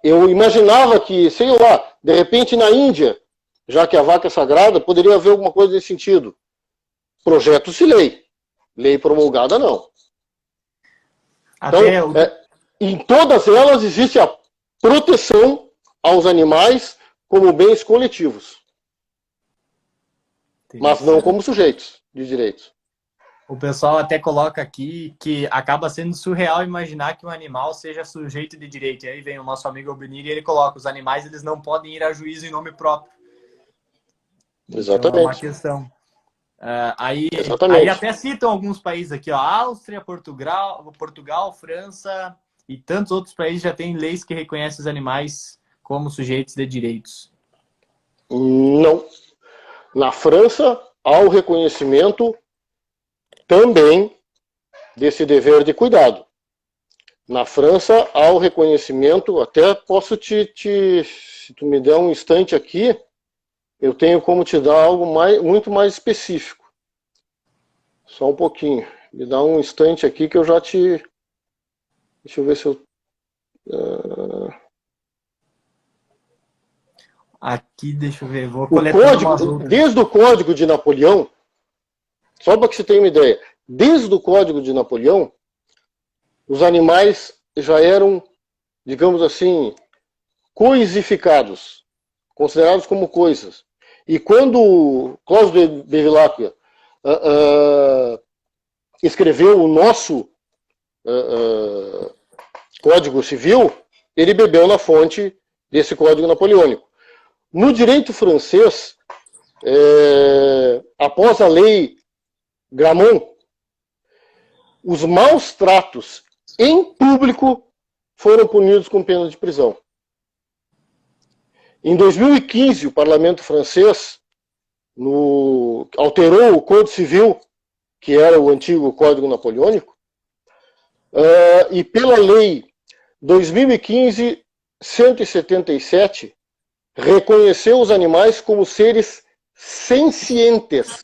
eu imaginava que, sei lá, de repente na Índia, já que a vaca é sagrada, poderia haver alguma coisa nesse sentido. Projeto-se lei. Lei promulgada, não. Então, em todas elas existe a proteção aos animais como bens coletivos. Mas não como sujeitos de direitos. O pessoal até coloca aqui que acaba sendo surreal imaginar que um animal seja sujeito de direito. E aí vem o nosso amigo Albinir e ele coloca: os animais eles não podem ir a juízo em nome próprio. Exatamente. Então é uma questão. Aí até citam alguns países aqui, ó, Áustria, Portugal, França e tantos outros países já têm leis que reconhecem os animais como sujeitos de direitos. Não. Na França, há o reconhecimento também desse dever de cuidado. Na França, há o reconhecimento, até posso se tu me der um instante aqui, eu tenho como te dar algo muito mais específico. Só um pouquinho. Me dá um instante aqui que eu já te... Deixa eu ver se eu... Aqui, deixa eu ver, vou coletar desde o Código de Napoleão, só para que você tenha uma ideia, desde o Código de Napoleão, os animais já eram, digamos assim, coisificados, considerados como coisas. E quando Cláudio de Bevilacqua escreveu o nosso Código Civil, ele bebeu na fonte desse Código Napoleônico. No direito francês, após a lei Gramont, os maus tratos em público foram punidos com pena de prisão. Em 2015, o parlamento francês alterou o Código Civil, que era o antigo Código Napoleônico, e pela lei 2015-177, reconheceu os animais como seres sencientes.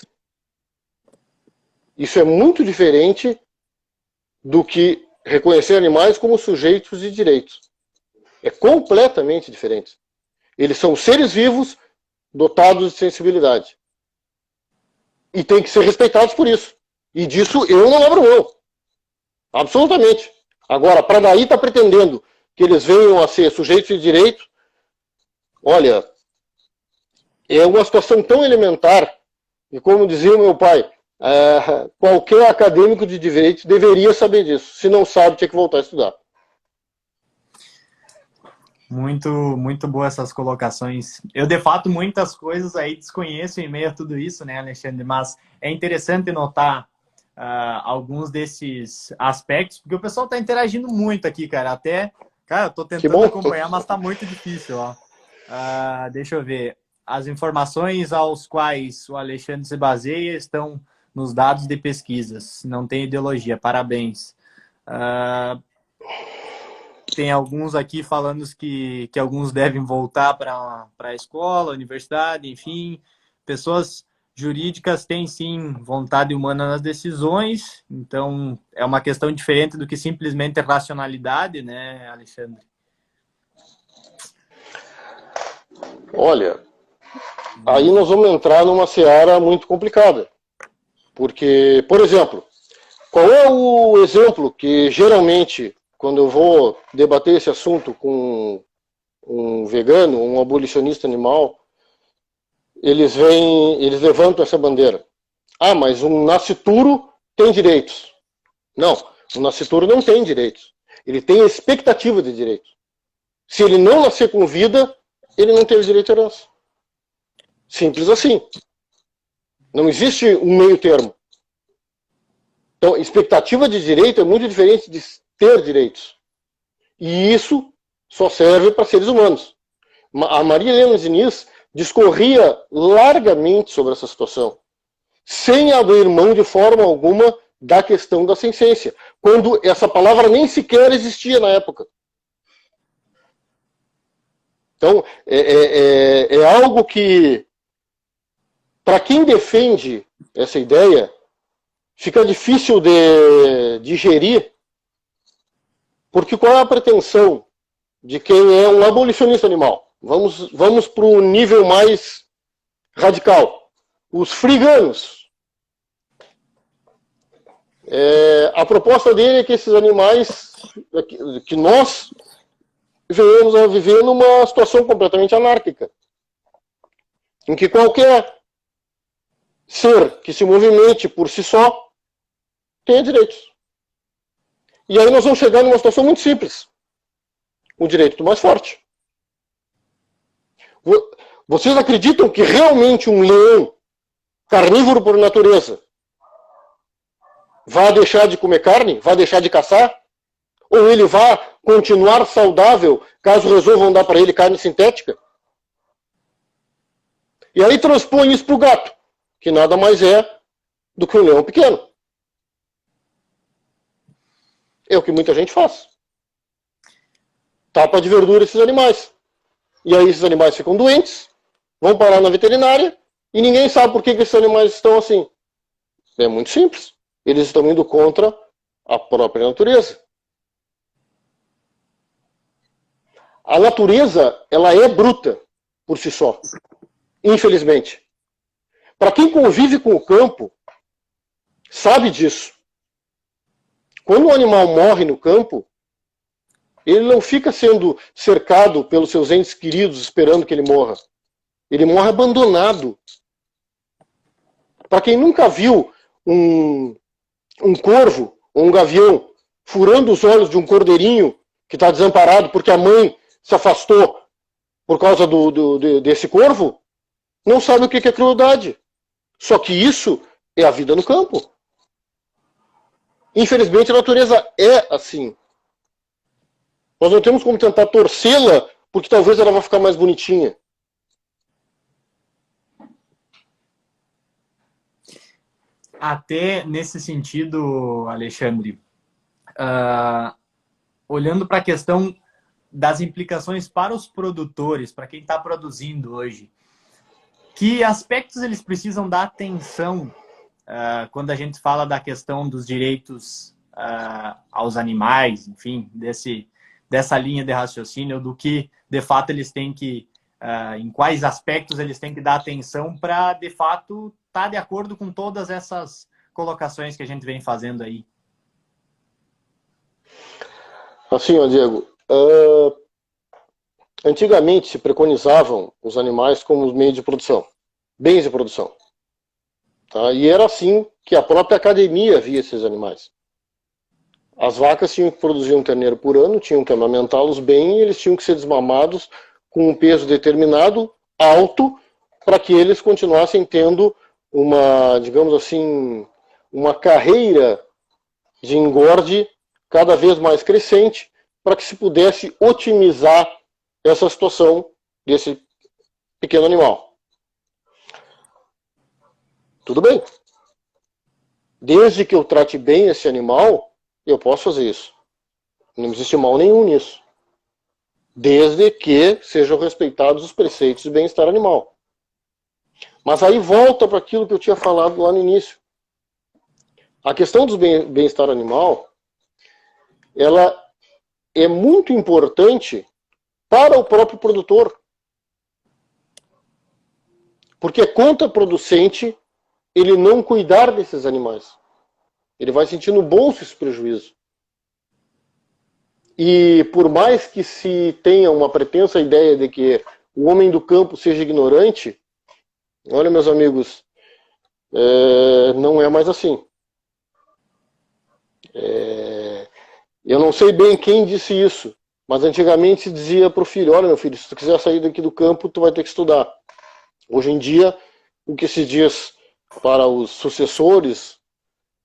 Isso é muito diferente do que reconhecer animais como sujeitos de direitos. É completamente diferente. Eles são seres vivos dotados de sensibilidade. E têm que ser respeitados por isso. E disso eu não abro mão. Absolutamente. Agora, para daí estar pretendendo que eles venham a ser sujeitos de direito, olha, é uma situação tão elementar, e como dizia o meu pai, qualquer acadêmico de direito deveria saber disso. Se não sabe, tinha que voltar a estudar. Muito, muito boas essas colocações. Eu, de fato, muitas coisas aí desconheço em meio a tudo isso, né, Alexandre? Mas é interessante notar alguns desses aspectos, porque o pessoal está interagindo muito aqui, cara. Até, cara, eu tô tentando acompanhar, mas está muito difícil, ó. Deixa eu ver. As informações aos quais o Alexandre se baseia estão nos dados de pesquisas. Não tem ideologia. Parabéns. Tem alguns aqui falando que alguns devem voltar para a escola, universidade, enfim. Pessoas jurídicas têm, sim, vontade humana nas decisões. Então, é uma questão diferente do que simplesmente racionalidade, né, Alexandre? Olha, aí nós vamos entrar numa seara muito complicada. Porque, por exemplo, qual é o exemplo que geralmente, quando eu vou debater esse assunto com um vegano, um abolicionista animal, eles levantam essa bandeira. Mas um nascituro tem direitos. Não, o nascituro não tem direitos. Ele tem expectativa de direitos. Se ele não nascer com vida, ele não teve direito à herança. Simples assim. Não existe um meio termo. Então, expectativa de direito é muito diferente de ter direitos. E isso só serve para seres humanos. A Maria Helena Diniz discorria largamente sobre essa situação, sem abrir mão de forma alguma da questão da senescência, quando essa palavra nem sequer existia na época. Então, é algo que, para quem defende essa ideia, fica difícil de digerir, porque qual é a pretensão de quem é um abolicionista animal? Vamos para o nível mais radical. Os friganos. A proposta dele é que esses animais, que nós venhamos a viver numa situação completamente anárquica, em que qualquer ser que se movimente por si só tenha direitos. E aí nós vamos chegar numa situação muito simples. O direito do mais forte. Vocês acreditam que realmente um leão, carnívoro por natureza, vai deixar de comer carne? Vai deixar de caçar? Ou ele vai continuar saudável caso resolvam dar para ele carne sintética? E aí transpõe isso para o gato, que nada mais é do que um leão pequeno. É o que muita gente faz. Tapa de verdura esses animais. E aí esses animais ficam doentes, vão parar na veterinária e ninguém sabe por que esses animais estão assim. É muito simples. Eles estão indo contra a própria natureza. A natureza, ela é bruta por si só. Infelizmente. Para quem convive com o campo, sabe disso. Quando um animal morre no campo, ele não fica sendo cercado pelos seus entes queridos esperando que ele morra. Ele morre abandonado. Para quem nunca viu um corvo ou um gavião furando os olhos de um cordeirinho que está desamparado porque a mãe se afastou por causa desse corvo, não sabe o que é crueldade. Só que isso é a vida no campo. Infelizmente a natureza é assim. Nós não temos como tentar torcê-la, porque talvez ela vá ficar mais bonitinha. Até nesse sentido, Alexandre, olhando para a questão das implicações para os produtores, para quem está produzindo hoje, que aspectos eles precisam dar atenção quando a gente fala da questão dos direitos aos animais, enfim, dessa linha de raciocínio, do que, de fato, eles têm que... em quais aspectos eles têm que dar atenção para, de fato, estar de acordo com todas essas colocações que a gente vem fazendo aí. Assim, ó, Diego, antigamente se preconizavam os animais como meio de produção, bens de produção. Tá? E era assim que a própria academia via esses animais. As vacas tinham que produzir um terneiro por ano, tinham que amamentá-los bem e eles tinham que ser desmamados com um peso determinado, alto, para que eles continuassem tendo uma, digamos assim, uma carreira de engorde cada vez mais crescente, para que se pudesse otimizar essa situação desse pequeno animal. Tudo bem. Desde que eu trate bem esse animal, eu posso fazer isso. Não existe mal nenhum nisso. Desde que sejam respeitados os preceitos de bem-estar animal. Mas aí volta para aquilo que eu tinha falado lá no início. A questão do bem-estar animal, ela é muito importante para o próprio produtor. Porque é contraproducente ele não cuidar desses animais. Ele vai sentir no bolso esse prejuízo. E por mais que se tenha uma pretensa ideia de que o homem do campo seja ignorante, olha, meus amigos, não é mais assim. Eu não sei bem quem disse isso, mas antigamente se dizia para o filho: olha, meu filho, se tu quiser sair daqui do campo, tu vai ter que estudar. Hoje em dia, o que se diz para os sucessores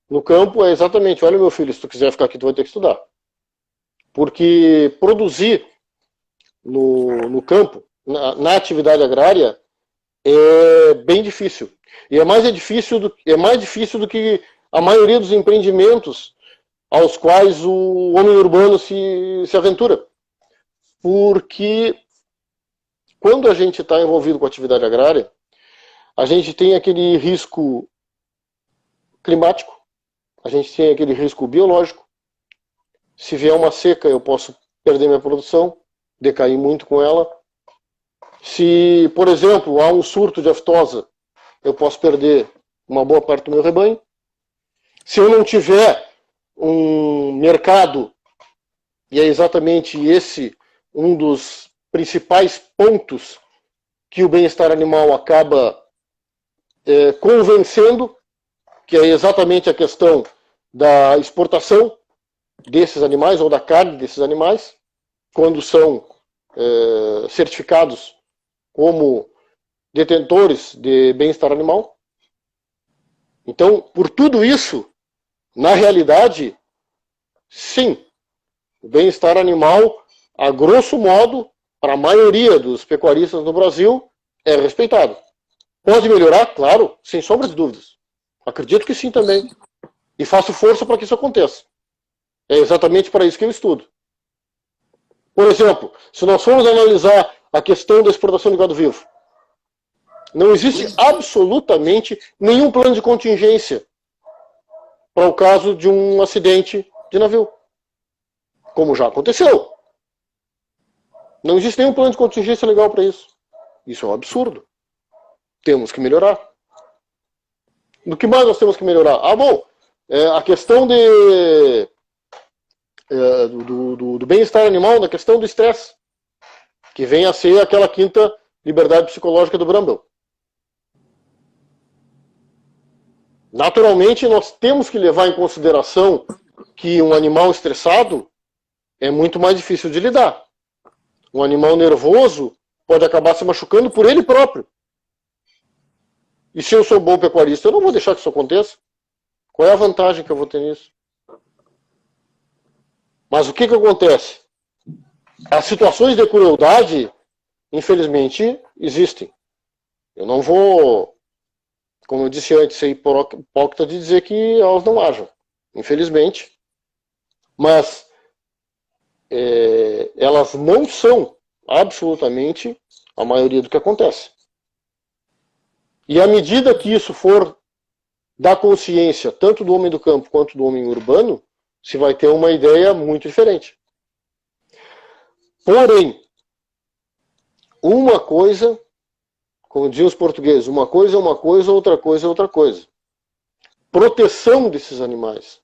no campo é exatamente, olha meu filho, se tu quiser ficar aqui tu vai ter que estudar. Porque produzir no campo, na atividade agrária, é bem difícil. E é mais difícil do que a maioria dos empreendimentos aos quais o homem urbano se aventura. Porque quando a gente está envolvido com a atividade agrária, a gente tem aquele risco climático, a gente tem aquele risco biológico. Se vier uma seca, eu posso perder minha produção, decair muito com ela. Se, por exemplo, há um surto de aftosa, eu posso perder uma boa parte do meu rebanho. Se eu não tiver um mercado, e é exatamente esse um dos principais pontos que o bem-estar animal acaba convencendo, que é exatamente a questão da exportação desses animais, ou da carne desses animais, quando são certificados como detentores de bem-estar animal. Então, por tudo isso, na realidade, sim, o bem-estar animal, a grosso modo, para a maioria dos pecuaristas no Brasil, é respeitado. Pode melhorar? Claro, sem sombra de dúvidas. Acredito que sim também. E faço força para que isso aconteça. É exatamente para isso que eu estudo. Por exemplo, se nós formos analisar a questão da exportação de gado vivo, não existe absolutamente nenhum plano de contingência para o caso de um acidente de navio, como já aconteceu. Não existe nenhum plano de contingência legal para isso. Isso é um absurdo. Temos que melhorar. Do que mais nós temos que melhorar? Bom, a questão do bem-estar animal, da questão do estresse, que vem a ser aquela quinta liberdade psicológica do Bramble. Naturalmente, nós temos que levar em consideração que um animal estressado é muito mais difícil de lidar. Um animal nervoso pode acabar se machucando por ele próprio. E se eu sou bom pecuarista, eu não vou deixar que isso aconteça. Qual é a vantagem que eu vou ter nisso? Mas o que acontece? As situações de crueldade, infelizmente, existem. Eu não vou, como eu disse antes, ser hipócrita de dizer que elas não hajam. Infelizmente. Mas elas não são absolutamente a maioria do que acontece. E à medida que isso for da consciência, tanto do homem do campo quanto do homem urbano, se vai ter uma ideia muito diferente. Porém, uma coisa, como diziam os portugueses, uma coisa é uma coisa, outra coisa é outra coisa. Proteção desses animais.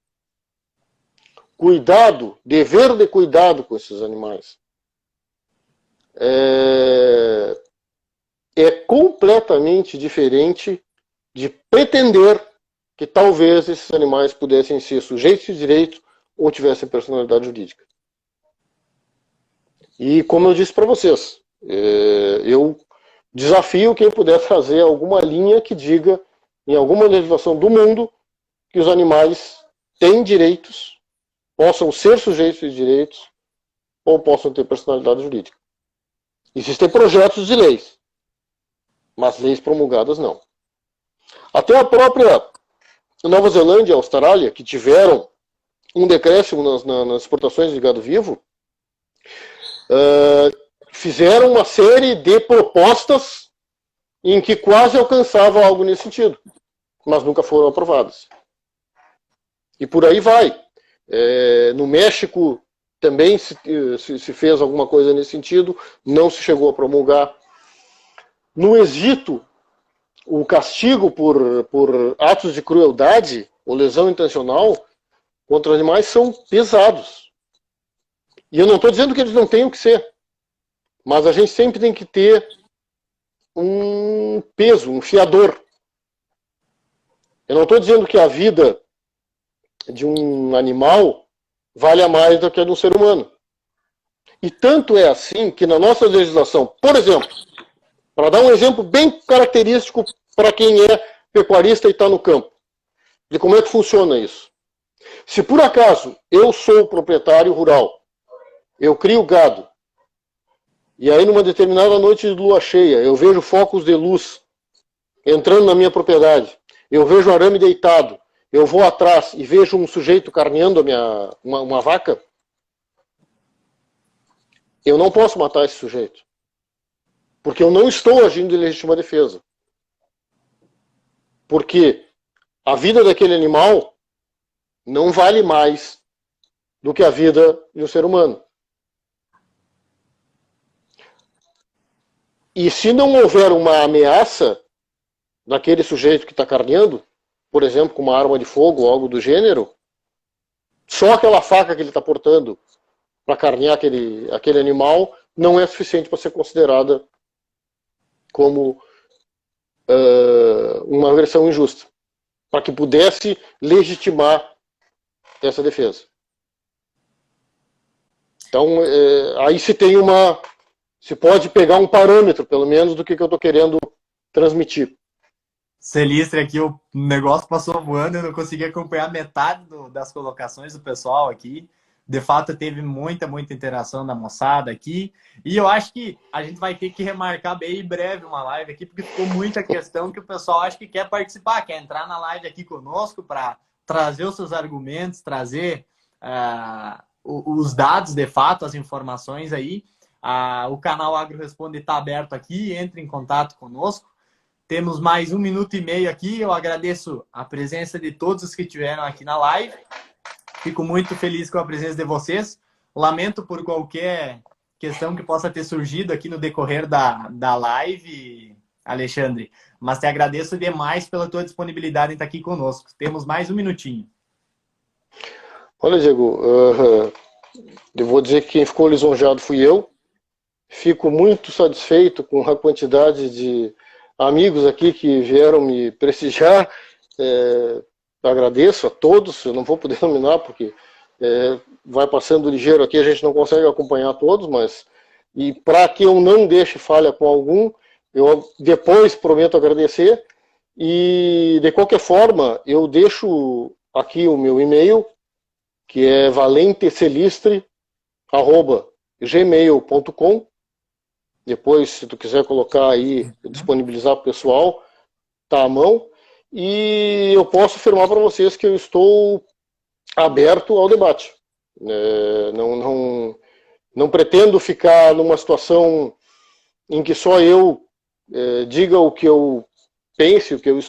Cuidado, dever de cuidado com esses animais. É completamente diferente de pretender que talvez esses animais pudessem ser sujeitos de direito ou tivessem personalidade jurídica. E como eu disse para vocês, eu desafio quem puder fazer alguma linha que diga, em alguma legislação do mundo, que os animais têm direitos, possam ser sujeitos de direitos ou possam ter personalidade jurídica. Existem projetos de leis, mas leis promulgadas não. Até a própria Nova Zelândia e Austrália, que tiveram um decréscimo nas exportações de gado vivo, fizeram uma série de propostas em que quase alcançavam algo nesse sentido, mas nunca foram aprovadas. E por aí vai. No México também se fez alguma coisa nesse sentido, não se chegou a promulgar. No Egito, o castigo por atos de crueldade ou lesão intencional contra animais são pesados. E eu não estou dizendo que eles não tenham que ser, mas a gente sempre tem que ter um peso, um fiador. Eu não estou dizendo que a vida de um animal vale a mais do que a de um ser humano. E tanto é assim que na nossa legislação, por exemplo, para dar um exemplo bem característico para quem é pecuarista e está no campo. E como é que funciona isso? Se por acaso eu sou proprietário rural, eu crio gado, e aí numa determinada noite de lua cheia, eu vejo focos de luz entrando na minha propriedade, eu vejo arame deitado, eu vou atrás e vejo um sujeito carneando uma vaca, eu não posso matar esse sujeito. Porque eu não estou agindo em legítima defesa. Porque a vida daquele animal não vale mais do que a vida de um ser humano. E se não houver uma ameaça daquele sujeito que está carneando, por exemplo, com uma arma de fogo ou algo do gênero, só aquela faca que ele está portando para carnear aquele animal não é suficiente para ser considerada como uma agressão injusta, para que pudesse legitimar essa defesa. Então, aí se pode pegar um parâmetro, pelo menos, do que eu estou querendo transmitir. Celistre, aqui o negócio passou voando, eu não consegui acompanhar metade das colocações do pessoal aqui. De fato, teve muita interação da moçada aqui. E eu acho que a gente vai ter que remarcar bem em breve uma live aqui, porque ficou muita questão que o pessoal acha que quer participar, quer entrar na live aqui conosco para trazer os seus argumentos, trazer os dados, de fato, as informações aí. O canal Agro Responde está aberto aqui, entre em contato conosco. Temos mais 1 minuto e meio aqui. Eu agradeço a presença de todos os que estiveram aqui na live. Fico muito feliz com a presença de vocês. Lamento por qualquer questão que possa ter surgido aqui no decorrer da live, Alexandre. Mas te agradeço demais pela tua disponibilidade em estar aqui conosco. Temos mais 1 minutinho. Olha, Diego, eu vou dizer que quem ficou lisonjeado fui eu. Fico muito satisfeito com a quantidade de amigos aqui que vieram me prestigiar. Agradeço a todos, eu não vou poder nominar porque vai passando ligeiro aqui, a gente não consegue acompanhar todos, mas e para que eu não deixe falha com algum, eu depois prometo agradecer. E de qualquer forma, eu deixo aqui o meu e-mail, que é valentecelistre@gmail.com. Depois, se tu quiser colocar aí, disponibilizar para o pessoal, tá à mão. E eu posso afirmar para vocês que eu estou aberto ao debate. Não pretendo ficar numa situação em que só eu diga o que eu penso, o que eu